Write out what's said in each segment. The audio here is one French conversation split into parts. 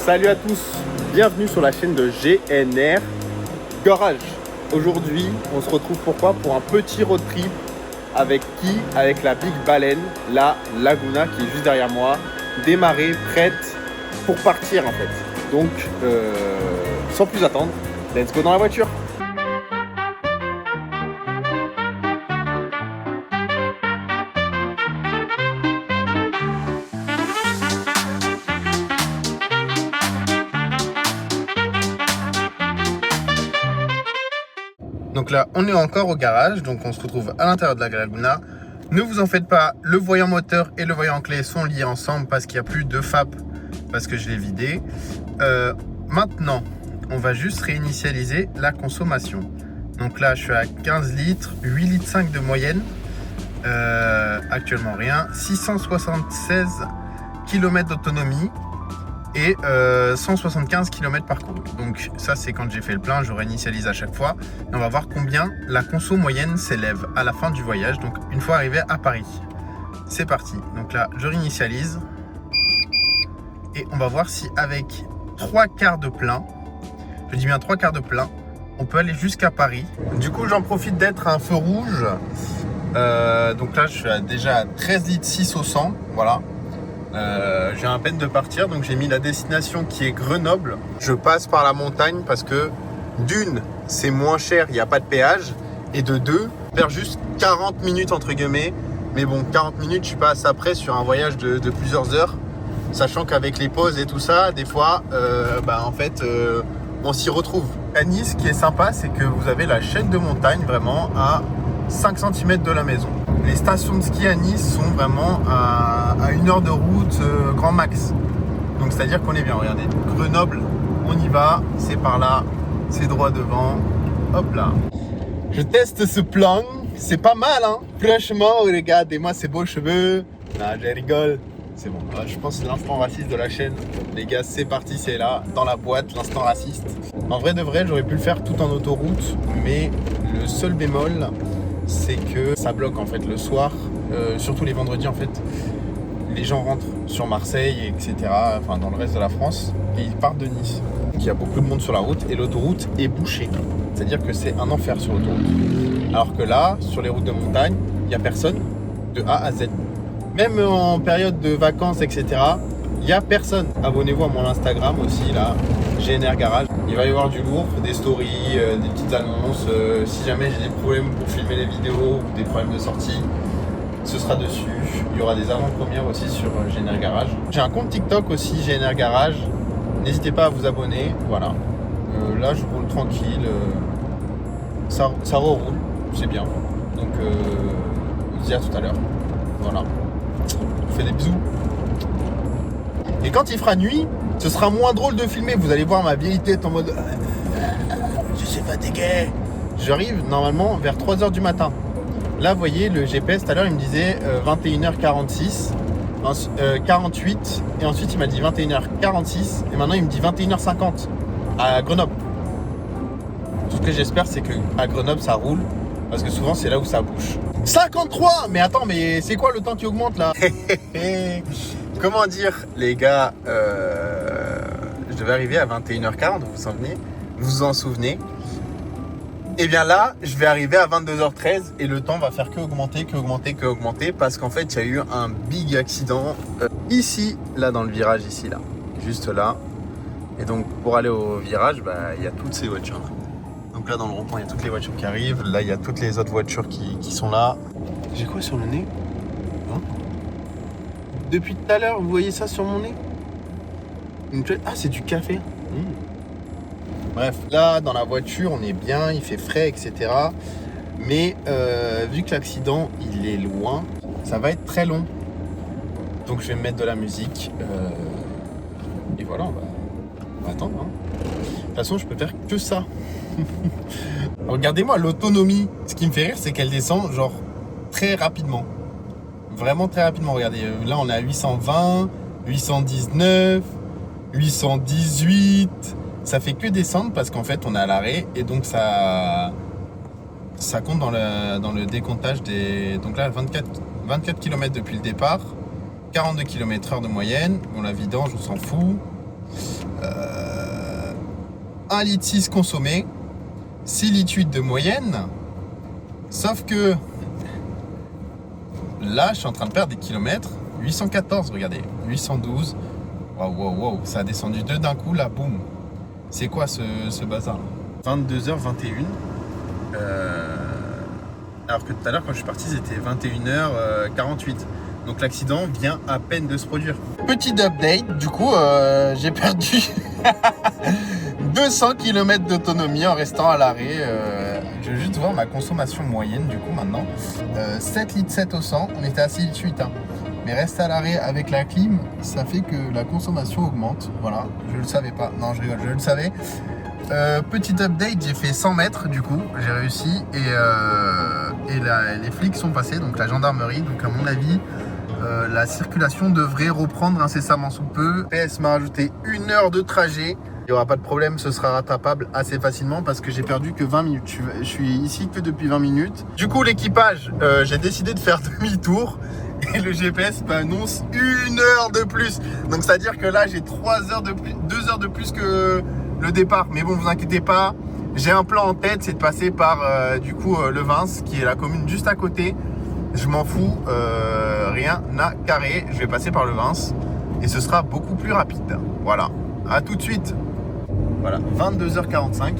Salut à tous, bienvenue sur la chaîne de GNR Garage. Aujourd'hui, on se retrouve pourquoi? Pour un petit road trip avec qui? Avec la Big Baleine, la Laguna qui est juste derrière moi, démarrée, prête pour partir en fait. Donc, sans plus attendre, let's go dans la voiture. Donc là, on est encore au garage, donc on se retrouve à l'intérieur de la Laguna. Ne vous en faites pas, le voyant moteur et le voyant clé sont liés ensemble parce qu'il n'y a plus de FAP, parce que je l'ai vidé. Maintenant, on va juste réinitialiser la consommation. Donc là, je suis à 15 litres, 8 litres 5 de moyenne. Actuellement rien, 676 km d'autonomie et 175 km parcourus. Donc ça c'est quand j'ai fait le plein, je réinitialise à chaque fois et on va voir combien la conso moyenne s'élève à la fin du voyage, donc une fois arrivé à Paris. C'est parti, donc là je réinitialise et on va voir si avec 3 quarts de plein, je dis bien 3 quarts de plein, on peut aller jusqu'à Paris. Du coup j'en profite d'être à un feu rouge, donc là je suis déjà à 13 litres 6 au 100, voilà. J'ai à peine de partir, donc j'ai mis la destination qui est Grenoble. Je passe par la montagne parce que d'une, c'est moins cher, il n'y a pas de péage, et de deux, faire juste 40 minutes entre guillemets. Mais bon, 40 minutes, je suis pas assez après sur un voyage de plusieurs heures, sachant qu'avec les pauses et tout ça, des fois, on s'y retrouve. À Nice, ce qui est sympa, c'est que vous avez la chaîne de montagne vraiment à 5 cm de la maison. Les stations de ski à Nice sont vraiment à 1 heure de route grand max. Donc c'est à dire qu'on est bien. Regardez, Grenoble, on y va, c'est par là, c'est droit devant. Hop là. Je teste ce plan, c'est pas mal hein. Franchement, regardez-moi ces beaux cheveux. Non, je rigole. C'est bon, je pense que c'est l'instant raciste de la chaîne. Les gars, c'est parti, c'est là, dans la boîte, l'instant raciste. En vrai de vrai, j'aurais pu le faire tout en autoroute, mais le seul bémol, c'est que ça bloque en fait le soir, surtout les vendredis en fait. Les gens rentrent sur Marseille, etc., enfin dans le reste de la France, et ils partent de Nice. Donc il y a beaucoup de monde sur la route et l'autoroute est bouchée. C'est-à-dire que c'est un enfer sur l'autoroute. Alors que là, sur les routes de montagne, il n'y a personne de A à Z. Même en période de vacances, etc., il n'y a personne. Abonnez-vous à mon Instagram aussi, là, GNR Garage. Il va y avoir du lourd, des stories, des petites annonces. Si jamais j'ai des problèmes pour filmer les vidéos ou des problèmes de sortie, ce sera dessus. Il y aura des avant-premières aussi sur GNR Garage. J'ai un compte TikTok aussi, GNR Garage. N'hésitez pas à vous abonner. Voilà. Là, je roule tranquille. Ça reroule, c'est bien. Donc, on se dit à tout à l'heure. Voilà. Je vous fais des bisous. Et quand il fera nuit, ce sera moins drôle de filmer. Vous allez voir ma vieille tête en mode je suis fatigué. J'arrive normalement vers 3h du matin. Là, vous voyez, le GPS tout à l'heure, il me disait 21h46, 48. Et ensuite, il m'a dit 21h46. Et maintenant, il me dit 21h50 à Grenoble. Tout ce que j'espère, c'est qu'à Grenoble, ça roule. Parce que souvent, c'est là où ça bouge. 53! Mais attends, mais c'est quoi le temps qui augmente là? Comment dire, les gars, je devais arriver à 21h40, vous vous en souvenez? Et bien là, je vais arriver à 22h13 et le temps va faire que augmenter parce qu'en fait, il y a eu un big accident ici, là dans le virage, ici, là, juste là. Et donc, pour aller au virage, il y a toutes ces voitures là. Donc là, dans le rond-point, il y a toutes les voitures qui arrivent. Là, il y a toutes les autres voitures qui sont là. J'ai quoi sur le nez? Depuis tout à l'heure, vous voyez ça sur mon nez? Ah, c'est du café. Bref, là, dans la voiture, on est bien, il fait frais, etc. Mais vu que l'accident, il est loin, ça va être très long. Donc, je vais me mettre de la musique. Et voilà, on va attendre. Hein. De toute façon, je peux faire que ça. Regardez-moi l'autonomie. Ce qui me fait rire, c'est qu'elle descend genre très rapidement. Vraiment très rapidement. Regardez, là on est à 820, 819, 818. Ça fait que descendre parce qu'en fait on est à l'arrêt et donc ça compte dans le décomptage des. Donc là 24 km depuis le départ, 42 km/h de moyenne. Bon, la vidange, on s'en fout. 1,6 litre consommé, 6,8 litres de moyenne. Sauf que là, je suis en train de perdre des kilomètres. 814, regardez, 812. Waouh, ça a descendu deux d'un coup, là, boum. C'est quoi ce bazar? 22h21. Alors que tout à l'heure, quand je suis parti, c'était 21h48. Donc l'accident vient à peine de se produire. Petit update, du coup, j'ai perdu 200 km d'autonomie en restant à l'arrêt. Je vais juste voir ma consommation moyenne, du coup, maintenant. 7 litres 7 au 100, on était à 6 litres 8. Hein. Mais rester à l'arrêt avec la clim, ça fait que la consommation augmente. Voilà, je le savais pas. Non, je rigole, je le savais. Petit update, j'ai fait 100 mètres du coup, j'ai réussi et les flics sont passés, donc la gendarmerie. Donc à mon avis, la circulation devrait reprendre incessamment sous peu. PS m'a rajouté 1 heure de trajet. Il n'y aura pas de problème, ce sera rattrapable assez facilement parce que j'ai perdu que 20 minutes. Je suis ici que depuis 20 minutes. Du coup, l'équipage, j'ai décidé de faire demi-tour et le GPS m'annonce 1 heure de plus. Donc, c'est-à-dire que là, j'ai 3 heures de plus, 2 heures de plus que le départ. Mais bon, vous inquiétez pas, j'ai un plan en tête, c'est de passer par du coup Levins, qui est la commune juste à côté. Je m'en fous, rien à carrer. Je vais passer par Levins et ce sera beaucoup plus rapide. Voilà, à tout de suite. Voilà, 22h45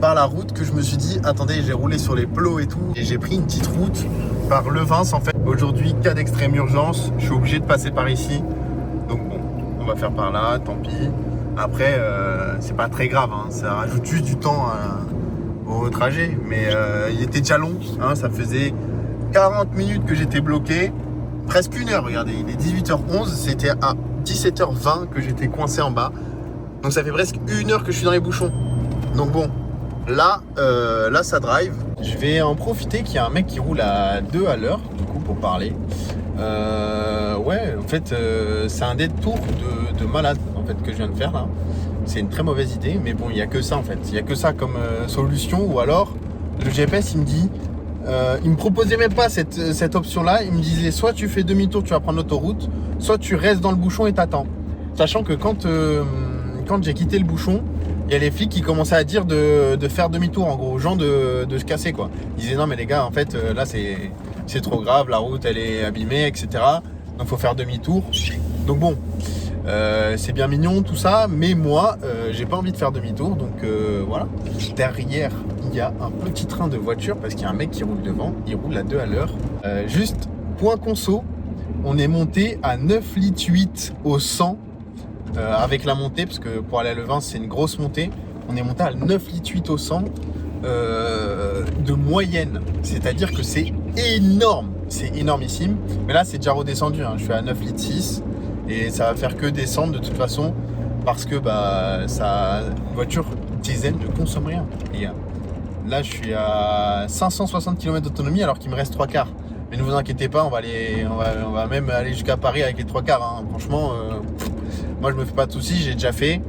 par la route que je me suis dit, attendez, j'ai roulé sur les plots et tout et j'ai pris une petite route par Levins en fait. Aujourd'hui, cas d'extrême urgence, je suis obligé de passer par ici. Donc bon, on va faire par là, tant pis. Après, c'est pas très grave, hein, ça rajoute juste du temps au trajet. Mais il était déjà long, hein, ça faisait 40 minutes que j'étais bloqué. Presque 1 heure, regardez, il est 18h11, c'était à 17h20 que j'étais coincé en bas. Donc ça fait presque 1 heure que je suis dans les bouchons. Donc bon, là ça drive. Je vais en profiter qu'il y a un mec qui roule à 2 à l'heure, du coup, pour parler. Ouais, en fait, c'est un détour de malade en fait, que je viens de faire là. C'est une très mauvaise idée, mais bon, il n'y a que ça en fait. Il n'y a que ça comme solution. Ou alors, le GPS, il me dit... il me proposait même pas cette option-là. Il me disait, soit tu fais demi-tour, tu vas prendre l'autoroute, soit tu restes dans le bouchon et t'attends. Sachant que quand j'ai quitté le bouchon, il y a les flics qui commençaient à dire de faire demi-tour, en gros, aux gens de se casser, quoi. Ils disaient, non, mais les gars, en fait, là, c'est trop grave, la route, elle est abîmée, etc. Donc, faut faire demi-tour. Donc, bon, c'est bien mignon, tout ça, mais moi, j'ai pas envie de faire demi-tour, donc voilà. Derrière, il y a un petit train de voiture, parce qu'il y a un mec qui roule devant, il roule à 2 à l'heure. Juste, point conso, on est monté à 9 litres 8 au 100, avec la montée, parce que pour aller à Levins, c'est une grosse montée. On est monté à 9 litres 8 au 100 de moyenne. C'est-à-dire que c'est énorme. C'est énormissime. Mais là, c'est déjà redescendu. Hein. Je suis à 9 litres 6 et ça va faire que descendre de toute façon parce que une voiture diesel ne consomme rien. Et là, je suis à 560 km d'autonomie alors qu'il me reste 3 quarts. Mais ne vous inquiétez pas, on va même aller jusqu'à Paris avec les 3 quarts. Hein. Franchement, moi je me fais pas de soucis, j'ai déjà fait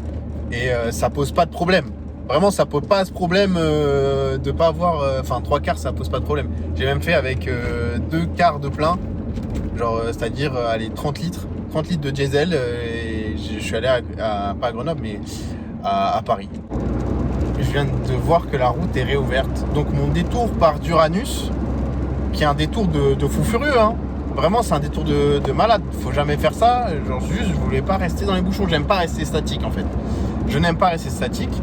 et ça pose pas de problème. Vraiment, ça pose pas ce problème de pas avoir. Enfin, 3 quarts, ça pose pas de problème. J'ai même fait avec 2 quarts de plein, genre c'est-à-dire 30 litres de diesel. Et je suis allé pas à Grenoble, mais à Paris. Je viens de voir que la route est réouverte. Donc mon détour par Duranus, qui est un détour de fou furieux, hein. Vraiment, c'est un détour de malade. Faut jamais faire ça. Genre, juste, je voulais pas rester dans les bouchons. J'aime pas rester statique, en fait. Je n'aime pas rester statique.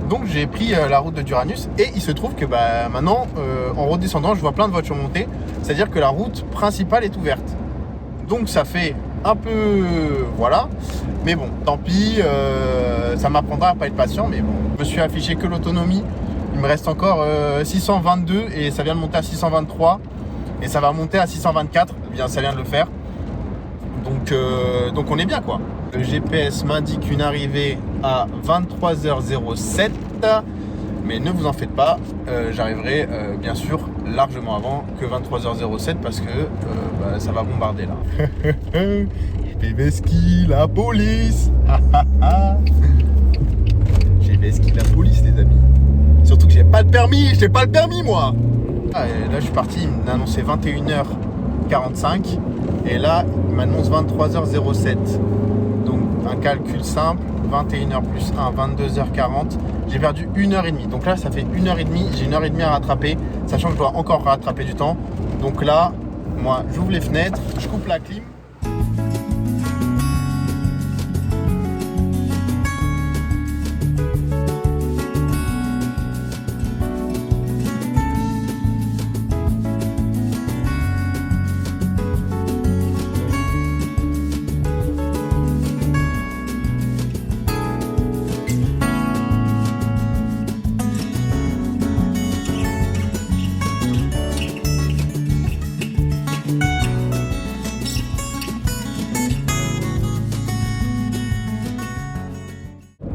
Donc, j'ai pris la route de Duranus. Et il se trouve que maintenant, en redescendant, je vois plein de voitures monter. C'est-à-dire que la route principale est ouverte. Donc, ça fait un peu... voilà. Mais bon, tant pis. Ça m'apprendra à pas être patient. Mais bon, je me suis affiché que l'autonomie. Il me reste encore 622 et ça vient de monter à 623. Et ça va monter à 624, bien ça vient de le faire. Donc on est bien quoi. Le GPS m'indique une arrivée à 23h07. Mais ne vous en faites pas, j'arriverai bien sûr largement avant que 23h07 parce que ça va bombarder là. J'ai fait ski la police. J'ai fait ski la police les amis. Surtout que j'ai pas le permis moi. Là je suis parti, il m'a annoncé 21h45 et là il m'annonce 23h07. Donc un calcul simple, 21h plus 1, 22h40. J'ai perdu 1h30. Donc là, ça fait 1h30. J'ai 1h30 à rattraper, sachant que je dois encore rattraper du temps. Donc là, moi, j'ouvre les fenêtres, je coupe la clim.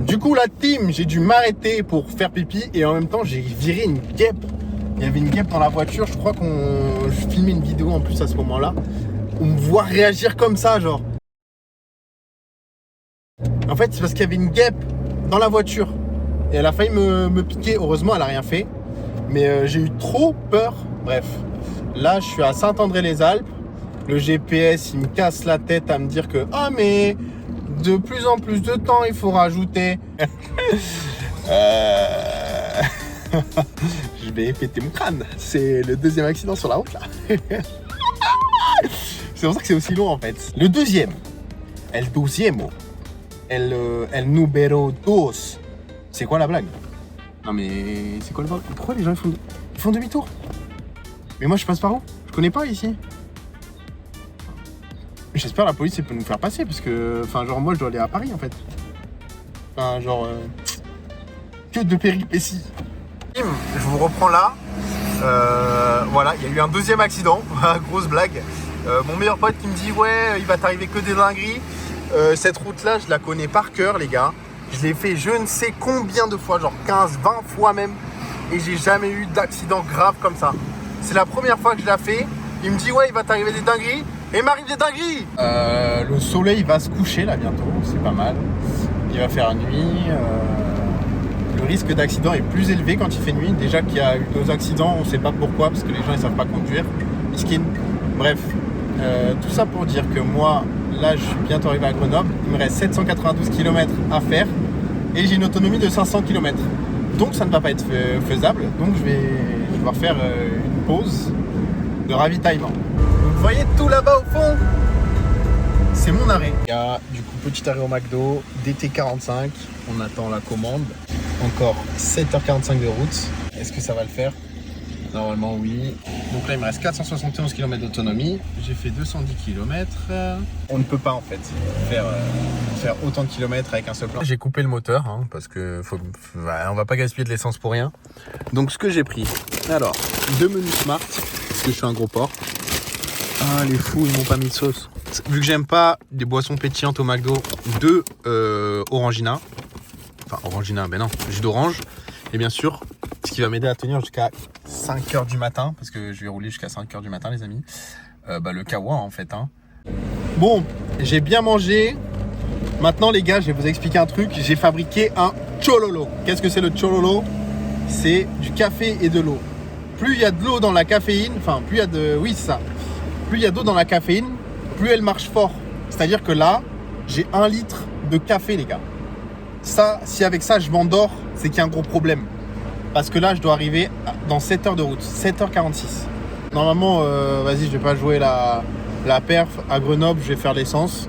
Du coup, la team, j'ai dû m'arrêter pour faire pipi et en même temps, j'ai viré une guêpe. Il y avait une guêpe dans la voiture. Je crois je filmais une vidéo en plus à ce moment-là. On me voit réagir comme ça, genre. En fait, c'est parce qu'il y avait une guêpe dans la voiture et elle a failli me piquer. Heureusement, elle a rien fait. Mais j'ai eu trop peur. Bref, là, je suis à Saint-André-les-Alpes. Le GPS, il me casse la tête à me dire que mais de plus en plus de temps, il faut rajouter. Je vais péter mon crâne. C'est le deuxième accident sur la route là. C'est pour ça que c'est aussi long en fait. Le deuxième. El deuxiemo. El numero dos. C'est quoi la blague? Non mais c'est quoi le blague? Pourquoi les gens ils font demi-tour? Mais moi je passe par où? Je connais pas ici. J'espère la police elle peut nous faire passer parce que, enfin genre moi je dois aller à Paris en fait. Enfin genre que de péripéties. Je vous reprends là. Voilà, il y a eu un deuxième accident, grosse blague. Mon meilleur pote qui me dit ouais il va t'arriver que des dingueries. Cette route là je la connais par cœur les gars. Je l'ai fait je ne sais combien de fois, genre 15, 20 fois même. Et j'ai jamais eu d'accident grave comme ça. C'est la première fois que je la fais. Il me dit ouais il va t'arriver des dingueries. Et il m'arrive des dingueries. Le soleil va se coucher là bientôt, c'est pas mal. Il va faire nuit. Le risque d'accident est plus élevé quand il fait nuit. Déjà qu'il y a eu 2 accidents, on ne sait pas pourquoi, parce que les gens ils savent pas conduire. Miskin. Bref, tout ça pour dire que moi, là je suis bientôt arrivé à Grenoble. Il me reste 792 km à faire et j'ai une autonomie de 500 km. Donc ça ne va pas être faisable. Donc je vais devoir faire une pause de ravitaillement. Vous voyez tout là-bas au fond, c'est mon arrêt. Il y a du coup petit arrêt au McDo, DT45, on attend la commande. Encore 7h45 de route. Est-ce que ça va le faire? Normalement oui. Donc là il me reste 471 km d'autonomie. J'ai fait 210 km. On ne peut pas en fait faire autant de kilomètres avec un seul plan. J'ai coupé le moteur parce que on va pas gaspiller de l'essence pour rien. Donc ce que j'ai pris, alors 2 menus Smart, parce que je suis un gros porc. Ah les fous ils m'ont pas mis de sauce. Vu que j'aime pas des boissons pétillantes au McDo, 2 Orangina. Enfin Orangina, ben non, jus d'orange. Et bien sûr, ce qui va m'aider à tenir jusqu'à 5h du matin, parce que je vais rouler jusqu'à 5h du matin les amis. Le kawa en fait. Bon, j'ai bien mangé. Maintenant les gars, je vais vous expliquer un truc. J'ai fabriqué un chololo. Qu'est-ce que c'est le chololo? C'est du café et de l'eau. Plus il y a de l'eau dans la caféine, enfin plus il y a de... Oui c'est ça. Plus il y a d'eau dans la caféine, plus elle marche fort. C'est-à-dire que là, j'ai 1 litre de café, les gars. Ça, si avec ça, je m'endors, c'est qu'il y a un gros problème. Parce que là, je dois arriver dans 7 heures de route, 7h46. Normalement, vas-y, je vais pas jouer la perf. À Grenoble, je vais faire l'essence.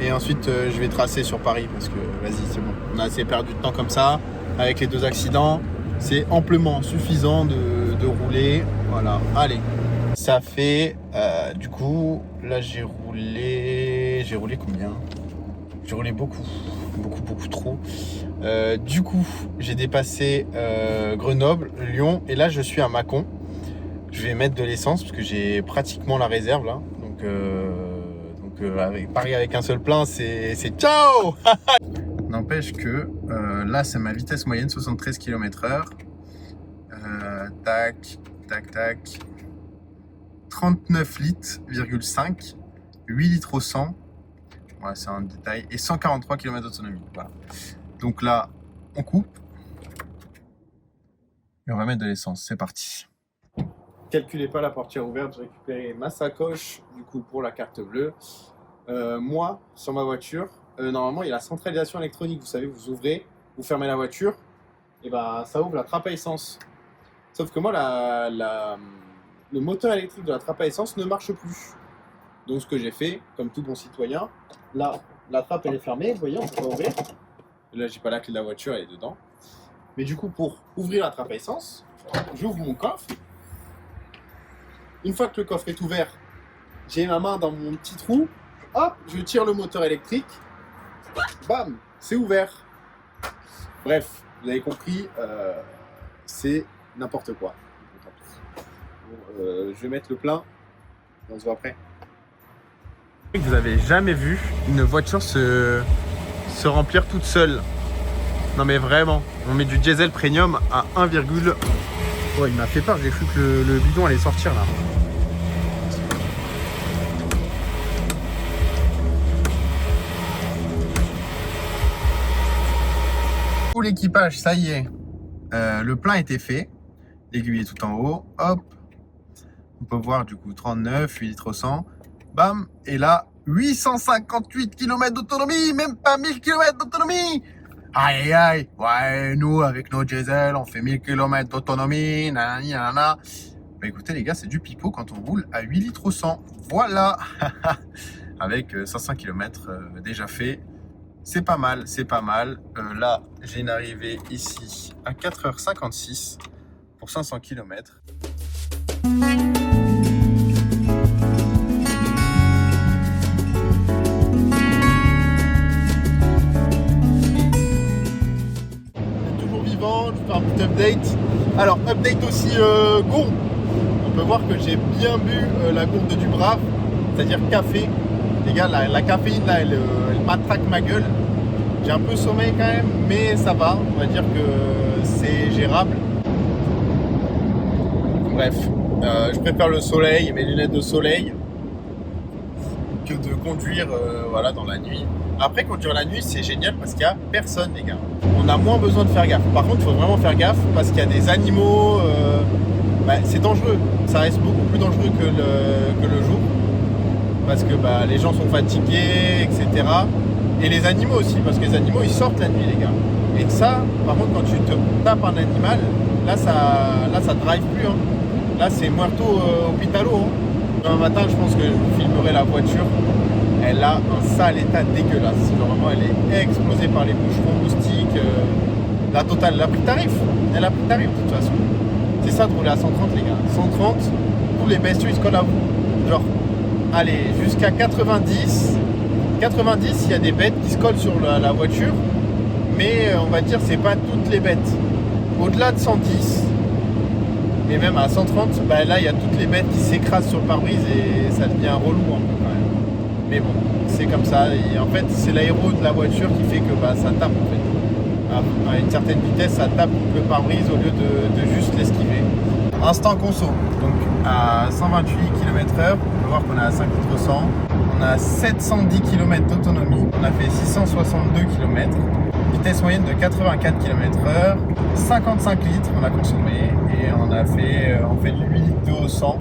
Et ensuite, je vais tracer sur Paris. Parce que, vas-y, c'est bon. On a assez perdu de temps comme ça. Avec les 2 accidents, c'est amplement suffisant de rouler. Voilà, allez. Ça fait, du coup, là j'ai roulé combien? J'ai roulé beaucoup trop. Du coup, j'ai dépassé Grenoble, Lyon et là je suis à Mâcon. Je vais mettre de l'essence parce que j'ai pratiquement la réserve là. Donc avec Paris avec un seul plein, c'est ciao. N'empêche que là c'est ma vitesse moyenne, 73 km/h. Tac, tac, tac. 39 litres, 5, 8 litres au 100, voilà, c'est un détail, et 143 km d'autonomie. Voilà. Donc là, on coupe et on va mettre de l'essence. C'est parti. Calculez pas la portière ouverte, j'ai récupéré ma sacoche du coup pour la carte bleue. Moi, sur ma voiture, normalement, il y a la centralisation électronique. Vous savez, vous ouvrez, vous fermez la voiture, et ben ça ouvre la trappe à essence. Sauf que moi, le moteur électrique de la trappe à essence ne marche plus. Donc ce que j'ai fait, comme tout bon citoyen, là, la trappe elle est fermée, vous voyez, on peut pas ouvrir. Là, j'ai pas la clé de la voiture, elle est dedans. Mais du coup, pour ouvrir la trappe à essence, j'ouvre mon coffre. Une fois que le coffre est ouvert, j'ai ma main dans mon petit trou, hop, je tire le moteur électrique, bam, c'est ouvert. Bref, vous avez compris, c'est n'importe quoi. Je vais mettre le plein et on se voit après. Vous avez jamais vu une voiture se remplir toute seule. Non mais vraiment, on met du diesel premium à 1, oh, il m'a fait peur, j'ai cru que le bidon allait sortir là. Pour l'équipage, ça y est, le plein était fait. L'aiguille est tout en haut, hop. On peut voir du coup 39, 8 litres au 100. Bam, et là, 858 km d'autonomie, même pas 1000 km d'autonomie. Aïe aïe, ouais, nous avec nos diesel, on fait 1000 km d'autonomie, nanani, nanana. Bah écoutez les gars, c'est du pipeau quand on roule à 8 litres au 100. Voilà. Avec 500 km déjà fait. C'est pas mal, c'est pas mal. Là, j'ai une arrivée ici à 4h56 pour 500 km. Toujours vivant, je fais un petit update. Alors, update aussi gourde. On peut voir que j'ai bien bu la gourde du Brave, c'est-à-dire café. Les gars, la caféine là, elle matraque ma gueule. J'ai un peu sommeil quand même, mais ça va. On va dire que c'est gérable. Bref, je préfère le soleil et mes lunettes de soleil que de conduire voilà, dans la nuit. Après, conduire la nuit, c'est génial parce qu'il n'y a personne, les gars. On a moins besoin de faire gaffe. Par contre, il faut vraiment faire gaffe parce qu'il y a des animaux. C'est dangereux. Ça reste beaucoup plus dangereux que le jour. Parce que les gens sont fatigués, etc. Et les animaux aussi, parce que les animaux, ils sortent la nuit, les gars. Et ça, par contre, quand tu te tapes un animal, là, ça te drive plus. Hein. Là, c'est muerto hospitalo. Hein. Demain matin, je pense que je filmerai la voiture. Elle a un sale état dégueulasse. Vraiment, elle est explosée par les boucherons, moustiques. La totale, elle a pris tarif. Elle a pris tarif, de toute façon. C'est ça de rouler à 130, les gars. 130, tous les bestiaux, ils se collent à vous. Genre, allez, jusqu'à 90. 90, il y a des bêtes qui se collent sur la voiture, mais on va dire c'est pas toutes les bêtes. Au-delà de 110 et même à 130, là il y a toutes les bêtes qui s'écrasent sur le pare-brise et ça devient relou un peu quand même. Mais bon, c'est comme ça. Et en fait, c'est l'aéro de la voiture qui fait que ça tape en fait. À une certaine vitesse, ça tape le pare-brise au lieu de juste l'esquiver. Instant conso, donc à 128 km/h, on peut voir qu'on est à 5 litres 100. On a 710 km d'autonomie, on a fait 662 km, vitesse moyenne de 84 km/h, 55 litres on a consommé et on fait du 8 litres d'eau au 100.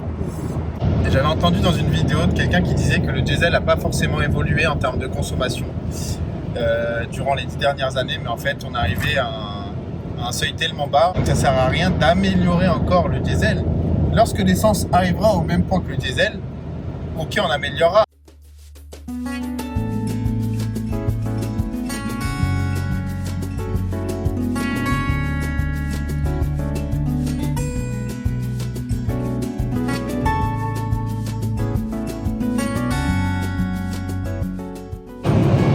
Et j'avais entendu dans une vidéo de quelqu'un qui disait que le diesel n'a pas forcément évolué en termes de consommation durant les 10 dernières années, mais en fait on est arrivé à un seuil tellement bas, donc ça sert à rien d'améliorer encore le diesel. Lorsque l'essence arrivera au même point que le diesel, ok, on améliorera.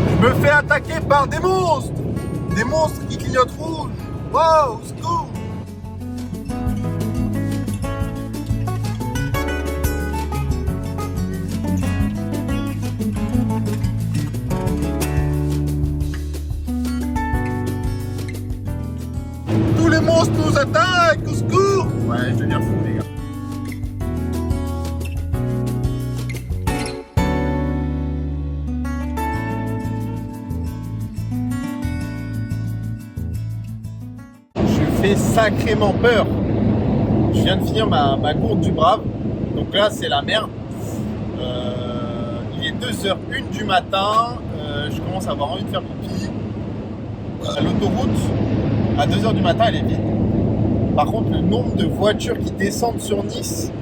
Je me fais attaquer par des monstres qui clignotent rouge. Wow, secours. Tous les monstres nous attaquent, au secours. Ouais, je deviens fou, les gars. Sacrément peur. Je viens de finir ma course du Brave, donc là c'est la merde. Il est 2h01 du matin, je commence commence à avoir envie de faire pipi. L'autoroute, à 2h du matin, elle est vide. Par contre, le nombre de voitures qui descendent sur Nice,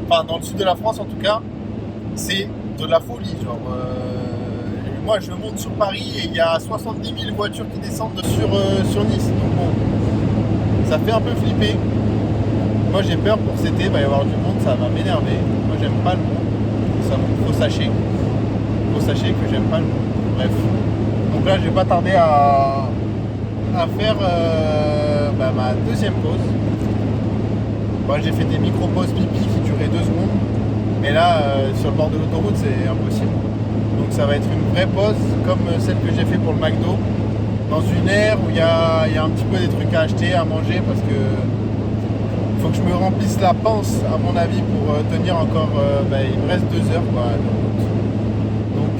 enfin dans le sud de la France en tout cas, c'est de la folie. Genre, moi, je monte sur Paris et il y a 70 000 voitures qui descendent sur Nice. Donc bon, ça fait un peu flipper. Moi, j'ai peur pour cet été, il va y avoir du monde, ça va m'énerver. Moi, j'aime pas le monde. Faut sachez que j'aime pas le monde. Bref. Donc là, je vais pas tarder à faire ma deuxième pause. Moi, j'ai fait des micro-pauses pipi qui duraient 2 secondes. Mais là, sur le bord de l'autoroute, c'est impossible. Donc ça va être une vraie pause comme celle que j'ai fait pour le McDo. Dans une aire où il y a un petit peu des trucs à acheter, à manger, parce que faut que je me remplisse la panse, à mon avis, pour tenir encore. Il me reste 2 heures quoi, de route. Donc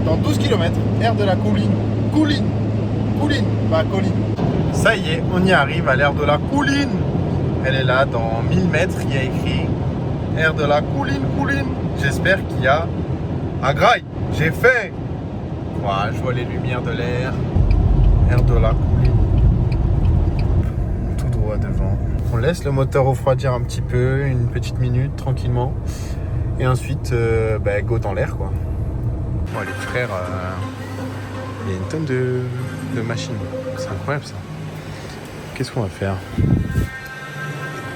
dans 12 km, aire de la Colline. Colline, Ça y est, on y arrive à l'aire de la Colline. Elle est là, dans 1000 mètres, il y a écrit aire de la Colline. J'espère qu'il y a un graille. J'ai faim. Ouais, je vois les lumières de l'air. Aire de la Colline. Tout droit devant. On laisse le moteur refroidir un petit peu, une petite minute, tranquillement. Et ensuite, go dans l'air, quoi. Oh, les frères, il y a une tonne de machines. C'est incroyable, ça. Qu'est-ce qu'on va faire?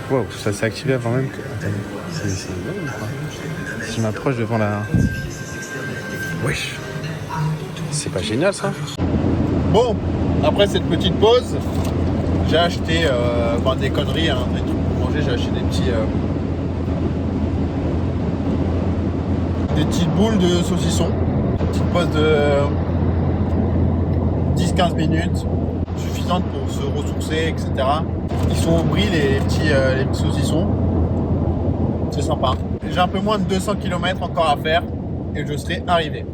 Wow, ça s'est activé avant même que... Attendez, c'est bon, quoi. Si je m'approche devant la... Wesh. C'est pas génial, ça? Bon, après cette petite pause, j'ai acheté des conneries, hein, des trucs pour manger. J'ai acheté des petites boules de saucisson. Petite pause de 10-15 minutes, suffisante pour se ressourcer, etc. Ils sont au bris, les petits saucissons. C'est sympa. J'ai un peu moins de 200 km encore à faire et je serai arrivé.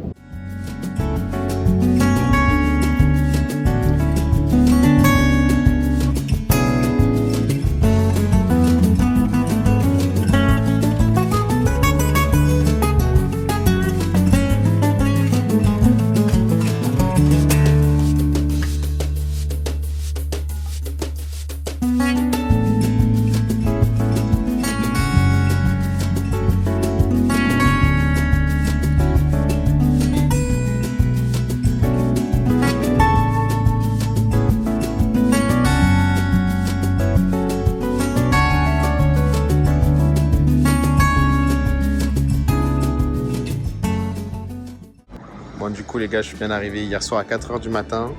Bon, du coup, les gars, je suis bien arrivé hier soir à 4h du matin.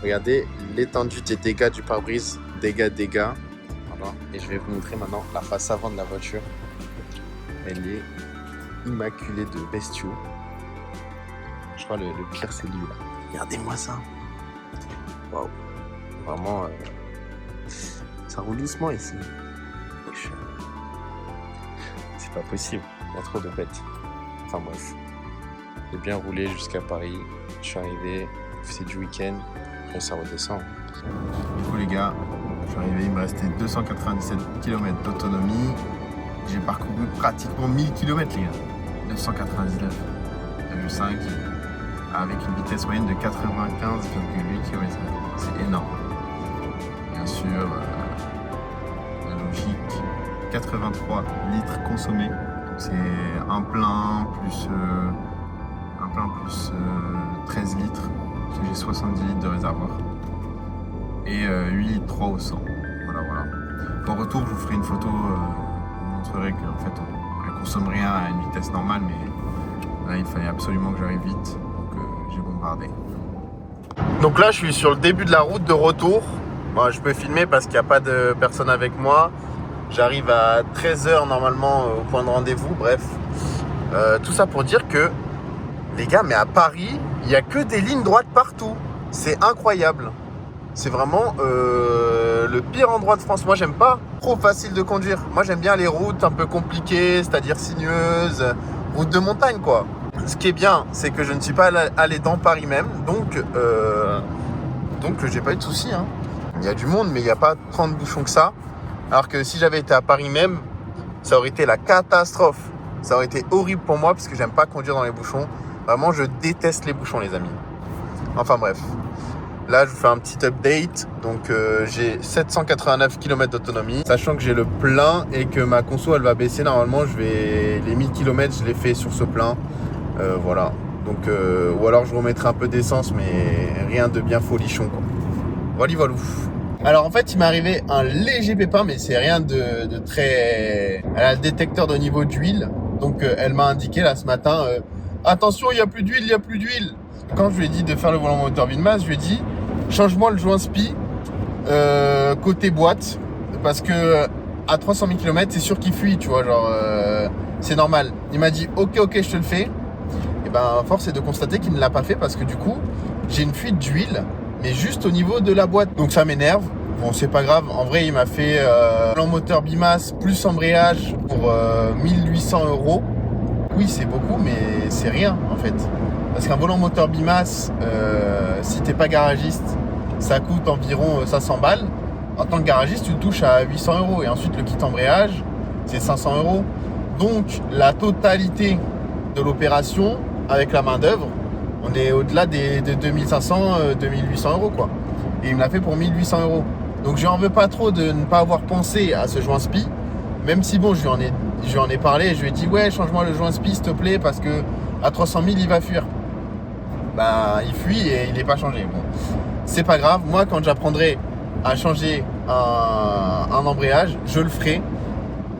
Regardez l'étendue des dégâts du pare-brise. Dégâts. Voilà. Et je vais vous montrer maintenant la face avant de la voiture. Elle est immaculée de bestiaux. Je crois le pire, c'est lui là. Regardez-moi ça. Waouh. Vraiment, ça roule doucement ici. C'est pas possible. Il y a trop de bêtes. Enfin bref. J'ai bien roulé jusqu'à Paris. Je suis arrivé, c'est du week-end. Après ça redescend. Du coup les gars, je suis arrivé, il me restait 297 km d'autonomie. J'ai parcouru pratiquement 1000 km les gars. 999,5 avec une vitesse moyenne de 95,8 km. C'est énorme. Bien sûr, la logique, 83 litres consommés. C'est un plein plus 13 litres. Parce que j'ai 70 litres de réservoir. Et 8 litres 3 au 100. Voilà. Au retour, je vous ferai une photo. Je vous montrerai qu'en fait, on ne consomme rien à une vitesse normale. Mais là, il fallait absolument que j'arrive vite. Donc, j'ai bombardé. Donc là, je suis sur le début de la route de retour. Bon, je peux filmer parce qu'il n'y a pas de personne avec moi. J'arrive à 13h normalement au point de rendez-vous. Bref, tout ça pour dire que les gars, mais à Paris, il n'y a que des lignes droites partout. C'est incroyable. C'est vraiment le pire endroit de France. Moi, j'aime pas trop facile de conduire. Moi, j'aime bien les routes un peu compliquées, c'est-à-dire sinueuses, routes de montagne, quoi. Ce qui est bien, c'est que je ne suis pas allé dans Paris même. Donc j'ai pas eu de soucis. Hein. Il y a du monde, mais il n'y a pas tant de bouchons que ça. Alors que si j'avais été à Paris même, ça aurait été la catastrophe. Ça aurait été horrible pour moi parce que j'aime pas conduire dans les bouchons. Vraiment, je déteste les bouchons, les amis. Enfin bref. Là, je vous fais un petit update. Donc, j'ai 789 km d'autonomie. Sachant que j'ai le plein et que ma conso, elle va baisser. Normalement, les 1000 km, je les fais sur ce plein. Voilà. Donc, ou alors, je remettrai un peu d'essence, mais rien de bien folichon, quoi. Voilà, voilà. Alors, en fait, il m'est arrivé un léger pépin, mais c'est rien de très... Elle a le détecteur de niveau d'huile. Donc, elle m'a indiqué, là, ce matin, attention, il n'y a plus d'huile, il n'y a plus d'huile. Quand je lui ai dit de faire le volant moteur Vinmas, je lui ai dit change-moi le joint SPI côté boîte parce que à 300 000 km c'est sûr qu'il fuit, tu vois, genre c'est normal. Il m'a dit ok je te le fais. Et ben force est de constater qu'il ne l'a pas fait parce que du coup j'ai une fuite d'huile mais juste au niveau de la boîte. Donc ça m'énerve. Bon c'est pas grave. En vrai il m'a fait volant moteur Bimas plus embrayage pour 1800 €. Oui c'est beaucoup mais c'est rien en fait. Parce qu'un volant moteur Bimas, si t'es pas garagiste, ça coûte environ 500 balles. En tant que garagiste, tu le touches à 800 €. Et ensuite, le kit embrayage, c'est 500 €. Donc, la totalité de l'opération, avec la main-d'œuvre, on est au-delà de 2500, 2800 € quoi. Et il me l'a fait pour 1800 €. Donc, je n'en veux pas trop de ne pas avoir pensé à ce joint SPI. Même si, bon, je lui en ai parlé. Je lui ai dit, ouais, change-moi le joint SPI, s'il te plaît, parce que à 300 000, il va fuir. Bah, il fuit et il n'est pas changé. Bon, c'est pas grave. Moi, quand j'apprendrai à changer un embrayage, je le ferai.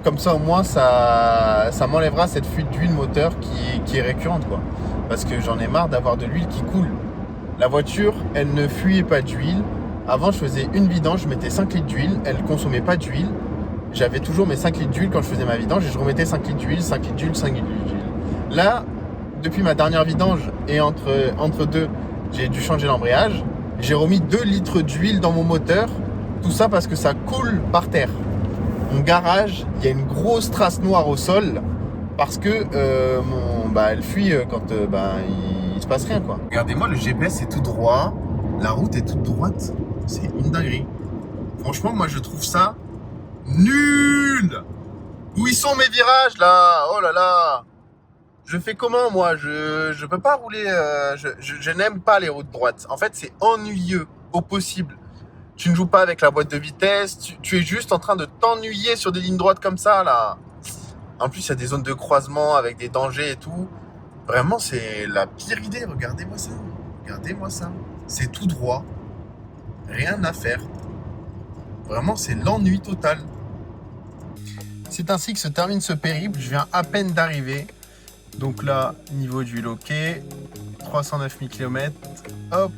Comme ça, au moins, ça m'enlèvera cette fuite d'huile moteur qui est récurrente, quoi. Parce que j'en ai marre d'avoir de l'huile qui coule. La voiture, elle ne fuyait pas d'huile. Avant, je faisais une vidange, je mettais 5 litres d'huile. Elle ne consommait pas d'huile. J'avais toujours mes 5 litres d'huile quand je faisais ma vidange et je remettais 5 litres d'huile, 5 litres d'huile, 5 litres d'huile. Là, depuis ma dernière vidange et entre deux, j'ai dû changer l'embrayage. J'ai remis 2 litres d'huile dans mon moteur. Tout ça parce que ça coule par terre. Mon garage, il y a une grosse trace noire au sol parce que elle fuit quand il se passe rien, quoi. Regardez-moi, le GPS est tout droit. La route est toute droite. C'est une dinguerie. Franchement, moi, je trouve ça nul. Où ils sont mes virages, là? Oh là là. Je fais comment, moi? Je peux pas rouler. Je n'aime pas les routes droites. En fait, c'est ennuyeux au possible. Tu ne joues pas avec la boîte de vitesse. Tu es juste en train de t'ennuyer sur des lignes droites comme ça, là. En plus, il y a des zones de croisement avec des dangers et tout. Vraiment, c'est la pire idée. Regardez-moi ça. Regardez-moi ça. C'est tout droit. Rien à faire. Vraiment, c'est l'ennui total. C'est ainsi que se termine ce périple. Je viens à peine d'arriver. Donc là, niveau d'huile ok, 309 000 km, hop,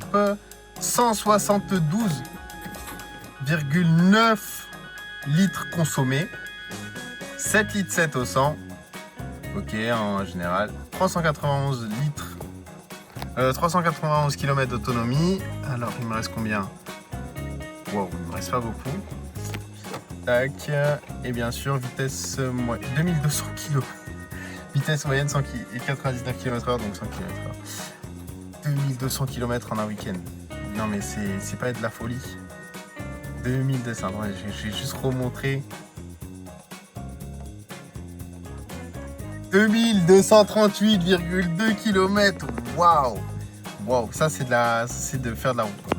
172,9 litres consommés, 7 litres 7 au 100, ok en général, 391 litres, 391 km d'autonomie. Alors il me reste combien? Wow, il me reste pas beaucoup. Tac, et bien sûr vitesse 2200 km. Vitesse moyenne 99 km/h, donc 100 km/h. 2200 km en un week-end. Non mais c'est pas de la folie. 2200, ouais, j'ai juste remontré. 2238,2 km. Waouh. Waouh, ça c'est de faire de la route.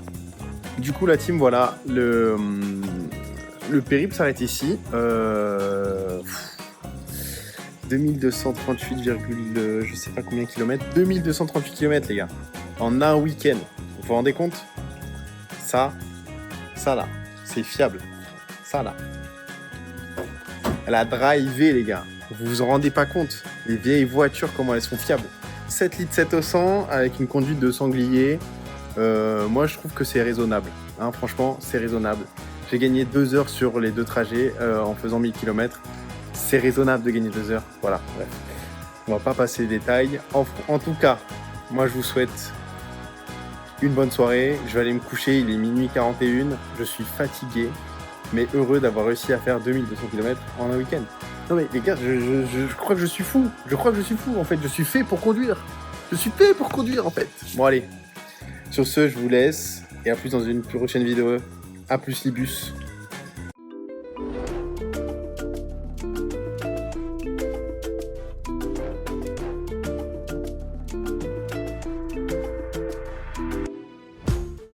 Du coup la team, voilà, le périple s'arrête ici. 2238, je sais pas combien de kilomètres. 2238 km les gars. En un week-end. Vous vous rendez compte? Ça là, c'est fiable. Ça là. Elle a drivé les gars. Vous vous en rendez pas compte? Les vieilles voitures, comment elles sont fiables. 7 litres 7 au 100 avec une conduite de sanglier. Moi je trouve que c'est raisonnable. Hein, franchement, c'est raisonnable. J'ai gagné 2 heures sur les 2 trajets en faisant 1000 km. C'est raisonnable de gagner 2 heures. Voilà, bref. On va pas passer les détails. En tout cas, moi je vous souhaite une bonne soirée. Je vais aller me coucher, il est minuit 41. Je suis fatigué, mais heureux d'avoir réussi à faire 2200 km en un week-end. Non mais les gars, je crois que je suis fou. Je crois que je suis fou en fait. Je suis fait pour conduire. Je suis fait pour conduire en fait. Bon allez. Sur ce, je vous laisse. Et à plus dans une prochaine vidéo. À plus les bus.